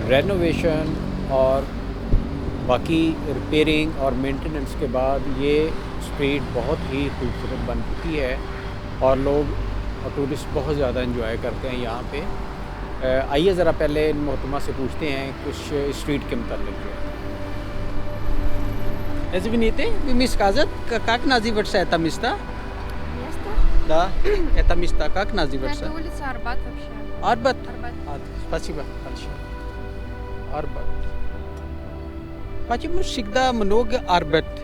Renovation اور باقی repairing اور مینٹیننس کے بعد یہ اسٹریٹ بہت ہی خوبصورت بن چکی ہے اور لوگ اور ٹورسٹ بہت زیادہ انجوائے کرتے ہیں یہاں پہ. آئیے ذرا پہلے ان محترمہ سے پوچھتے ہیں کچھ اسٹریٹ کے متعلق جو ہے. Also venite, vi mi сказать, как называется это место? Место? Да, это место как называется? Это улица Арбат вообще. Арбат. Арбат. Спасибо большое. Арбат. Почему всегда много Арбат?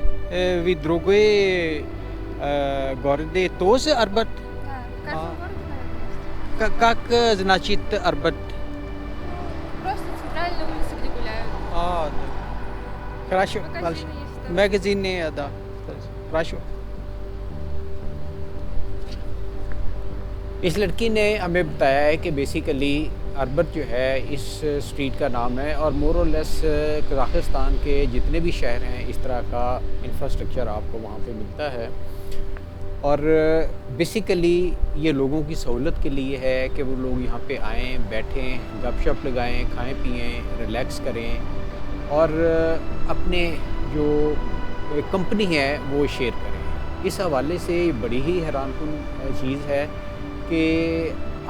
Ведь другие города тоже Арбат? Да, в каждом А. городе, наверное, есть. Как значит Арбат? Просто центральная улица, где гуляют. Да. Хорошо, Магазины большое. есть. Магазины, да. Хорошо. اس لڑکی نے ہمیں بتایا ہے کہ بیسیکلی اربت جو ہے اس اسٹریٹ کا نام ہے اور مور اور لیس قزاقستان کے جتنے بھی شہر ہیں اس طرح کا انفراسٹرکچر آپ کو وہاں پہ ملتا ہے. اور بیسیکلی یہ لوگوں کی سہولت کے لیے ہے کہ وہ لوگ یہاں پہ آئیں، بیٹھیں، گپ شپ لگائیں، کھائیں پئیں، ریلیکس کریں اور اپنے جو کمپنی ہے وہ شیئر کریں. اس حوالے سے بڑی ہی حیران کن چیز ہے کہ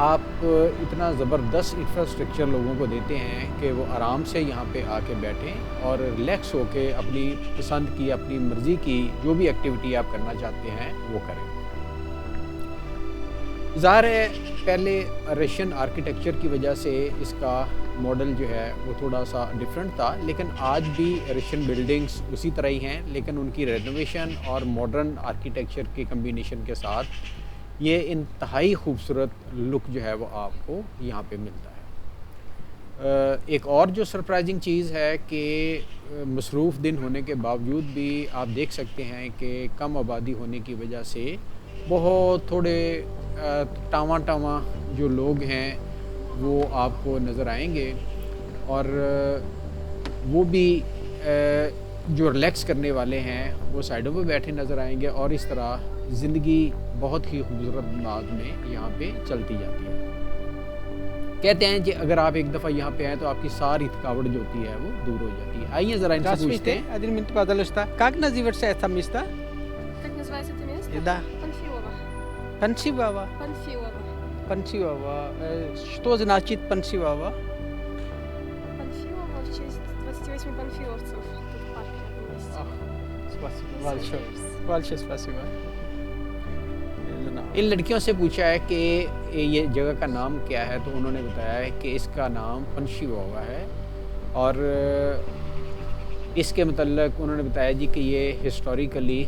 آپ اتنا زبردست انفراسٹرکچر لوگوں کو دیتے ہیں کہ وہ آرام سے یہاں پہ آ کے بیٹھیں اور ریلیکس ہو کے اپنی پسند کی، اپنی مرضی کی جو بھی ایکٹیویٹی آپ کرنا چاہتے ہیں وہ کریں. ظاہر ہے پہلے رشین آرکیٹیکچر کی وجہ سے اس کا ماڈل جو ہے وہ تھوڑا سا ڈیفرنٹ تھا، لیکن آج بھی رشین بلڈنگز اسی طرح ہی ہیں، لیکن ان کی رینوویشن اور ماڈرن آرکیٹیکچر کی کمبینیشن کے ساتھ یہ انتہائی خوبصورت لک جو ہے وہ آپ کو یہاں پہ ملتا ہے. ایک اور جو سرپرائزنگ چیز ہے کہ مصروف دن ہونے کے باوجود بھی آپ دیکھ سکتے ہیں کہ کم آبادی ہونے کی وجہ سے بہت تھوڑے ٹاواں ٹاواں جو لوگ ہیں وہ آپ کو نظر آئیں گے اور وہ بھی جو ریلیکس کرنے والے ہیں وہ سائڈوں پہ بیٹھے نظر آئیں گے اور اس طرح زندگی بہت ہی خوبصورت انداز میں یہاں پہ چلتی جاتی ہے. کہتے ہیں کہ اگر آپ ایک دفعہ یہاں پہ آئیں تو آپ کی ساری تھکاوٹ جو ہوتی ہے وہ دور ہو جاتی ہے. آئیے ذرا ان سے پوچھتے ہیں. Один минут, пожалуйста. Как называется это место? Как называется это место? Да. Панфилово. Панчивава. Панфилово. Панчивава. Что значит Панчивава? Панфилово в честь 28 панфиловцев. Тут в парке одном месте. Спасибо большое. Большое спасибо. ان لڑکیوں سے پوچھا ہے کہ یہ جگہ کا نام کیا ہے تو انہوں نے بتایا ہے کہ اس کا نام پنشیووا ہے اور اس کے متعلق انہوں نے بتایا جی کہ یہ ہسٹوریکلی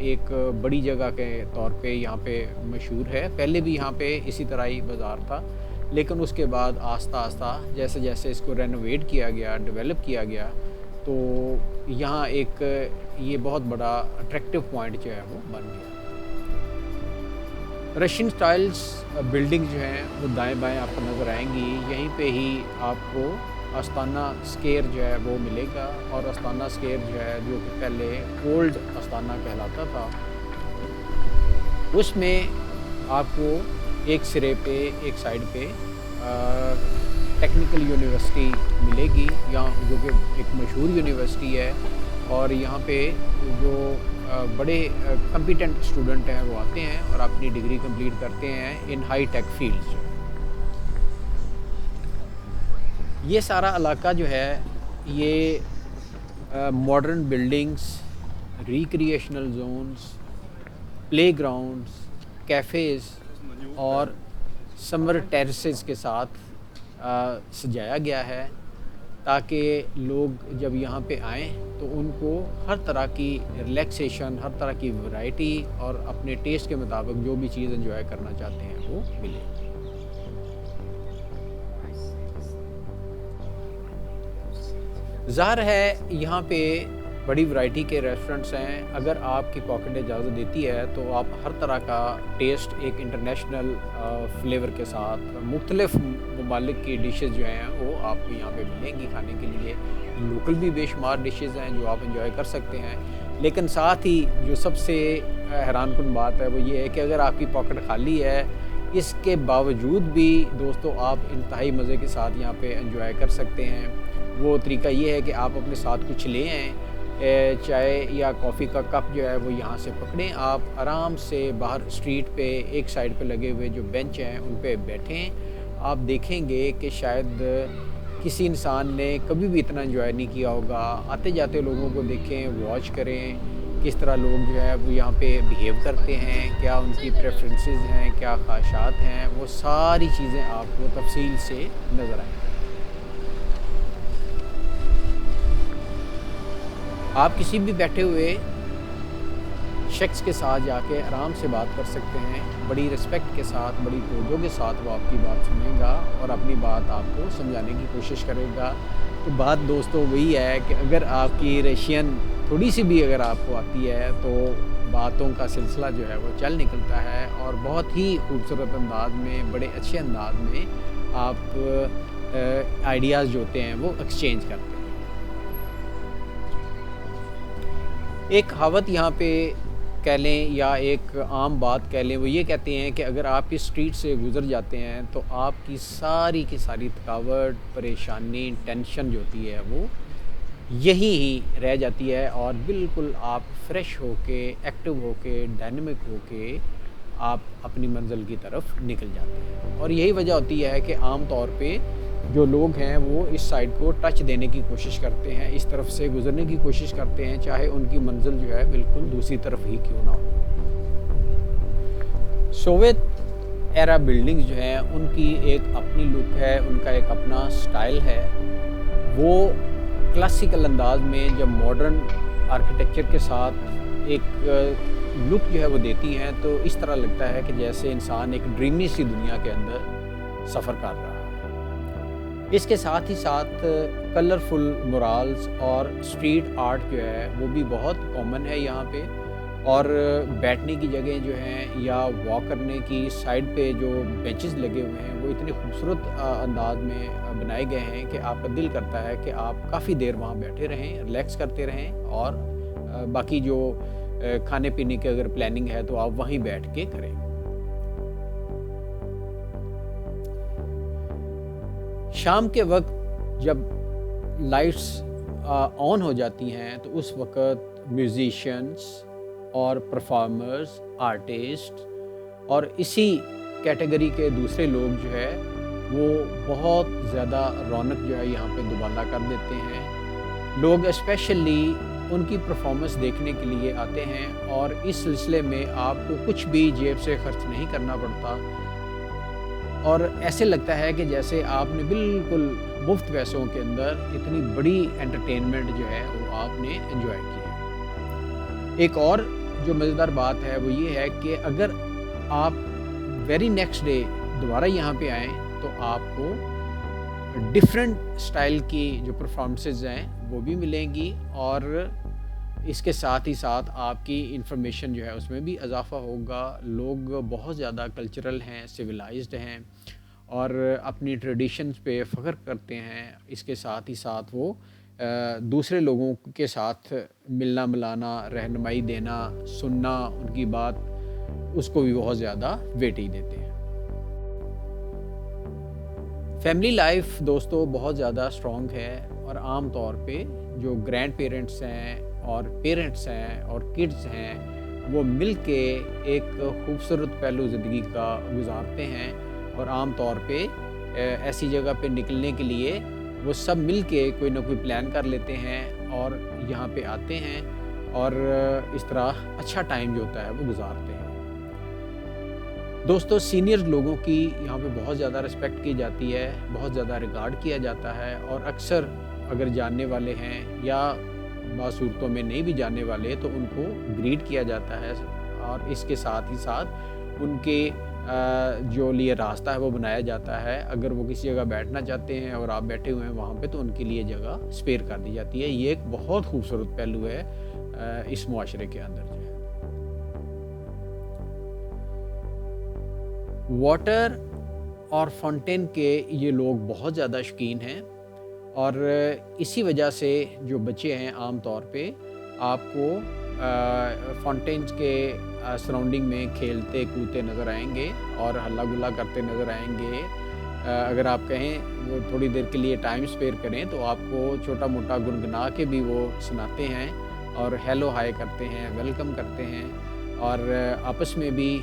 ایک بڑی جگہ کے طور پہ یہاں پہ مشہور ہے. پہلے بھی یہاں پہ اسی طرح ہی بازار تھا، لیکن اس کے بعد آہستہ آہستہ جیسے جیسے اس کو رینوویٹ کیا گیا، ڈیولپ کیا گیا تو یہاں ایک یہ بہت بڑا اٹریکٹیو پوائنٹ جو ہے وہ بن گیا. رشین سٹائلز بلڈنگ جو ہیں وہ دائیں بائیں آپ کو نظر آئیں گی. یہیں پہ ہی آپ کو آستانہ اسکیئر جو ہے وہ ملے گا اور آستانہ اسکیئر جو ہے جو کہ پہلے اولڈ آستانہ کہلاتا تھا، اس میں آپ کو ایک سرے پہ ایک سائڈ پہ ٹیکنیکل یونیورسٹی ملے گی یہاں جو کہ ایک مشہور یونیورسٹی ہے اور یہاں پہ جو بڑے کمپیٹنٹ اسٹوڈنٹ ہیں وہ آتے ہیں اور اپنی ڈگری کمپلیٹ کرتے ہیں ان ہائی ٹیک فیلڈز. یہ سارا علاقہ جو ہے یہ ماڈرن بلڈنگز، ریکریشنل زونز، پلے گراؤنڈز، کیفیز اور سمر ٹیرسز کے ساتھ سجایا گیا ہے تاکہ لوگ جب یہاں پہ آئیں تو ان کو ہر طرح کی ریلیکسیشن، ہر طرح کی ورائٹی اور اپنے ٹیسٹ کے مطابق جو بھی چیز انجوائے کرنا چاہتے ہیں وہ ملے. ظاہر ہے یہاں پہ بڑی ورائٹی کے ریسٹورنٹس ہیں. اگر آپ کی پاکٹ اجازت دیتی ہے تو آپ ہر طرح کا ٹیسٹ ایک انٹرنیشنل فلیور کے ساتھ مختلف ممالک کی ڈشز جو ہیں وہ آپ کو یہاں پہ ملیں گی کھانے کے لیے. لوکل بھی بے شمار ڈشز ہیں جو آپ انجوائے کر سکتے ہیں، لیکن ساتھ ہی جو سب سے حیران کن بات ہے وہ یہ ہے کہ اگر آپ کی پاکٹ خالی ہے اس کے باوجود بھی دوستو آپ انتہائی مزے کے ساتھ یہاں پہ انجوائے کر سکتے ہیں۔ وہ طریقہ یہ ہے کہ آپ اپنے ساتھ کچھ لے آئیں، چائے یا کافی کا کپ جو ہے وہ یہاں سے پکڑیں، آپ آرام سے باہر اسٹریٹ پہ ایک سائڈ پہ لگے ہوئے جو بینچ ہیں ان پہ بیٹھیں۔ آپ دیکھیں گے کہ شاید کسی انسان نے کبھی بھی اتنا انجوائے نہیں کیا ہوگا۔ آتے جاتے لوگوں کو دیکھیں، واچ کریں کس طرح لوگ جو ہے وہ یہاں پہ بیہیو کرتے ہیں، کیا ان کی پریفرنسز ہیں، کیا خواہشات ہیں، وہ ساری چیزیں آپ کو تفصیل سے نظر آئیں۔ آپ کسی بھی بیٹھے ہوئے شخص کے ساتھ جا کے آرام سے بات کر سکتے ہیں، بڑی رسپیکٹ کے ساتھ، بڑی توجہ کے ساتھ وہ آپ کی بات سنیں گا اور اپنی بات آپ کو سمجھانے کی کوشش کرے گا۔ تو بات دوستو وہی ہے کہ اگر آپ کی ریشین تھوڑی سی بھی اگر آپ کو آتی ہے تو باتوں کا سلسلہ جو ہے وہ چل نکلتا ہے اور بہت ہی خوبصورت انداز میں، بڑے اچھے انداز میں آپ آئیڈیاز جو ہوتے ہیں وہ ایکسچینج کرتے ہیں۔ ایک کہاوت یہاں پہ کہہ لیں یا ایک عام بات کہہ لیں، وہ یہ کہتے ہیں کہ اگر آپ اس اسٹریٹ سے گزر جاتے ہیں تو آپ کی ساری تھکاوٹ، پریشانی، ٹینشن جو ہوتی ہے وہ یہی ہی رہ جاتی ہے اور بالکل آپ فریش ہو کے، ایکٹیو ہو کے، ڈائنمک ہو کے آپ اپنی منزل کی طرف نکل جاتے ہیں۔ اور یہی وجہ ہوتی ہے کہ عام طور پہ جو لوگ ہیں وہ اس سائڈ کو ٹچ دینے کی کوشش کرتے ہیں، اس طرف سے گزرنے کی کوشش کرتے ہیں، چاہے ان کی منزل جو ہے بالکل دوسری طرف ہی کیوں نہ ہو۔ سوویت ایرا بلڈنگز جو ہیں ان کی ایک اپنی لک ہے، ان کا ایک اپنا سٹائل ہے۔ وہ کلاسیکل انداز میں جب ماڈرن آرکیٹیکچر کے ساتھ ایک لک جو ہے وہ دیتی ہیں تو اس طرح لگتا ہے کہ جیسے انسان ایک ڈریمی سی دنیا کے اندر سفر کر رہا ہے۔ اس کے ساتھ ہی ساتھ کلرفل مورالز اور اسٹریٹ آرٹ جو ہے وہ بھی بہت کامن ہے یہاں پہ، اور بیٹھنے کی جگہ جو ہیں یا واک کرنے کی سائڈ پہ جو بینچز لگے ہوئے ہیں وہ اتنے خوبصورت انداز میں بنائے گئے ہیں کہ آپ کا دل کرتا ہے کہ آپ کافی دیر وہاں بیٹھے رہیں، ریلیکس کرتے رہیں، اور باقی جو کھانے پینے کی اگر پلاننگ ہے تو آپ وہیں بیٹھ کے کریں۔ شام کے وقت جب لائٹس آن ہو جاتی ہیں تو اس وقت میوزیشینز اور پرفارمرز، آرٹسٹ اور اسی کیٹیگری کے دوسرے لوگ جو ہے وہ بہت زیادہ رونق جو ہے یہاں پہ دوبالا کر دیتے ہیں۔ لوگ اسپیشلی ان کی پرفارمنس دیکھنے کے لیے آتے ہیں اور اس سلسلے میں آپ کو کچھ بھی جیب سے خرچ نہیں کرنا پڑتا اور ایسے لگتا ہے کہ جیسے آپ نے بالکل مفت پیسوں کے اندر اتنی بڑی انٹرٹینمنٹ جو ہے وہ آپ نے انجوائے کی ہے۔ ایک اور جو مزیدار بات ہے وہ یہ ہے کہ اگر آپ ویری نیکسٹ ڈے دوبارہ یہاں پہ آئیں تو آپ کو ڈیفرنٹ سٹائل کی جو پرفارمنسز ہیں وہ بھی ملیں گی اور اس کے ساتھ ہی ساتھ آپ کی انفارمیشن جو ہے اس میں بھی اضافہ ہوگا۔ لوگ بہت زیادہ کلچرل ہیں، سویلائزڈ ہیں اور اپنی ٹریڈیشنز پہ فخر کرتے ہیں۔ اس کے ساتھ ہی ساتھ وہ دوسرے لوگوں کے ساتھ ملنا ملانا، رہنمائی دینا، سننا، ان کی بات، اس کو بھی بہت زیادہ ویٹیج دیتے ہیں۔ فیملی لائف دوستو بہت زیادہ اسٹرانگ ہے اور عام طور پہ جو گرینڈ پیرنٹس ہیں اور پیرنٹس ہیں اور کڈز ہیں وہ مل کے ایک خوبصورت پہلو زندگی کا گزارتے ہیں اور عام طور پہ ایسی جگہ پہ نکلنے کے لیے وہ سب مل کے کوئی نہ کوئی پلان کر لیتے ہیں اور یہاں پہ آتے ہیں اور اس طرح اچھا ٹائم جو ہوتا ہے وہ گزارتے ہیں۔ دوستو سینئر لوگوں کی یہاں پہ بہت زیادہ رسپیکٹ کی جاتی ہے، بہت زیادہ ریگارڈ کیا جاتا ہے اور اکثر اگر جاننے والے ہیں یا بعض صورتوں میں نہیں بھی جاننے والے تو ان کو گریٹ کیا جاتا ہے اور اس کے ساتھ ہی ساتھ ان کے جو لیے راستہ ہے وہ بنایا جاتا ہے۔ اگر وہ کسی جگہ بیٹھنا چاہتے ہیں اور آپ بیٹھے ہوئے ہیں وہاں پہ تو ان کے لیے جگہ اسپیئر کر دی جاتی ہے۔ یہ ایک بہت خوبصورت پہلو ہے اس معاشرے کے اندر جو ہے۔ واٹر اور فاؤنٹین کے یہ لوگ بہت زیادہ شوقین ہیں اور اسی وجہ سے جو بچے ہیں عام طور پہ آپ کو فاؤنٹینز کے سراؤنڈنگ میں کھیلتے کودتے نظر آئیں گے اور ہلا گلا کرتے نظر آئیں گے. اگر آپ کہیں وہ تھوڑی دیر کے لیے ٹائم اسپیئر کریں تو آپ کو چھوٹا موٹا گنگنا کے بھی وہ سناتے ہیں اور ہیلو ہائی کرتے ہیں, ویلکم کرتے ہیں, اور آپس میں بھی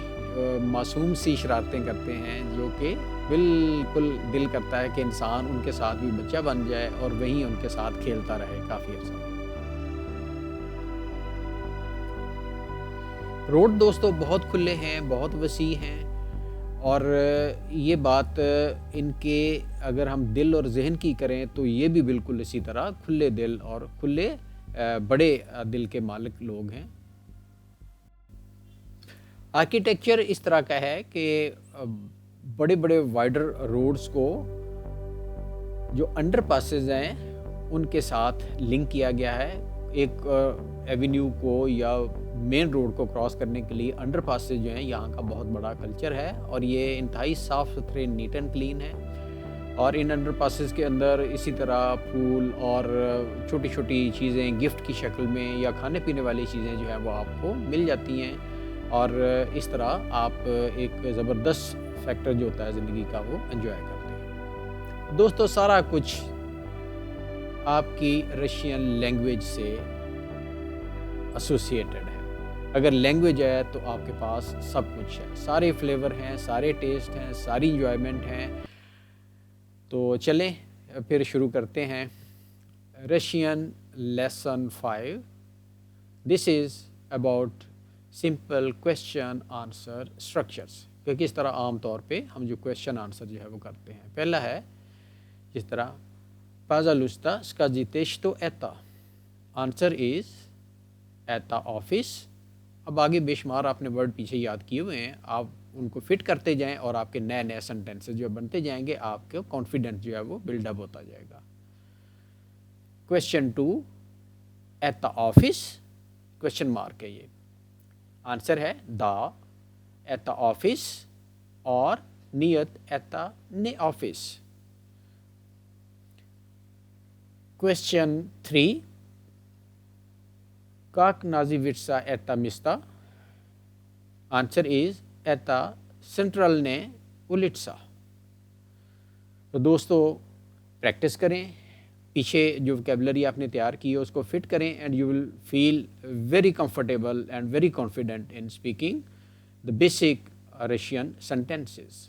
معصوم سی شرارتیں کرتے ہیں جو کہ بالکل دل کرتا ہے کہ انسان ان کے ساتھ بھی بچہ بن جائے اور وہیں ان کے ساتھ کھیلتا رہے کافی عرصہ. روڈ دوستو بہت کھلے ہیں, بہت وسیع ہیں, اور یہ بات ان کے اگر ہم دل اور ذہن کی کریں تو یہ بھی بالکل اسی طرح کھلے دل اور کھلے بڑے دل کے مالک لوگ ہیں. آرکیٹیکچر اس طرح کا ہے کہ بڑے بڑے وائڈر روڈز کو جو انڈر پاسز ہیں ان کے ساتھ لنک کیا گیا ہے. ایک ایونیو کو یا مین روڈ کو کراس کرنے کے لیے انڈر پاسز جو ہیں یہاں کا بہت بڑا کلچر ہے, اور یہ انتہائی صاف ستھرے, نیٹ اینڈ کلین ہے. اور ان انڈر پاسز کے اندر اسی طرح پھول اور چھوٹی چھوٹی چیزیں گفٹ کی شکل میں یا کھانے پینے والی چیزیں جو ہیں وہ آپ کو مل جاتی ہیں, اور اس طرح آپ ایک زبردست فیکٹر جو ہوتا ہے زندگی کا وہ انجوائے کرتے ہیں. دوستو سارا کچھ آپ کی رشین لینگویج سے ایسوسیٹڈ ہے. اگر لینگویج ہے تو آپ کے پاس سب کچھ ہے, سارے فلیور ہیں, سارے ٹیسٹ ہیں, ساری انجوائمنٹ ہیں. تو چلیں پھر شروع کرتے ہیں. Russian lesson 5. This is about simple question answer structures, کہ کس طرح عام طور پہ ہم جو کویشچن آنسر جو ہے وہ کرتے ہیں. پہلا ہے جس طرح پازا لستا اسکاجیتیش تو ایتا, آنسر از ایتا آفس. اب آگے بے شمار آپ نے ورڈ پیچھے یاد کیے ہوئے ہیں, آپ ان کو فٹ کرتے جائیں اور آپ کے نئے نئے سینٹینسز جو بنتے جائیں گے, آپ کے کانفیڈنس جو ہے وہ بلڈ اپ ہوتا جائے گا. کویشچن 2 ایتا آفس کویشچن مارک ہے, یہ آنسر ہے دا ایتا آفس اور نیت ایتا نے آفس. کویشچن 3 کاک Nazi وٹسا Etah مستا, answer is Etah central نے الیٹسا. تو دوستو پریکٹس کریں, پیچھے جو وکیبلری آپ نے تیار کی ہے اس کو فٹ کریں, and you will feel very comfortable and very confident in speaking the basic Russian sentences.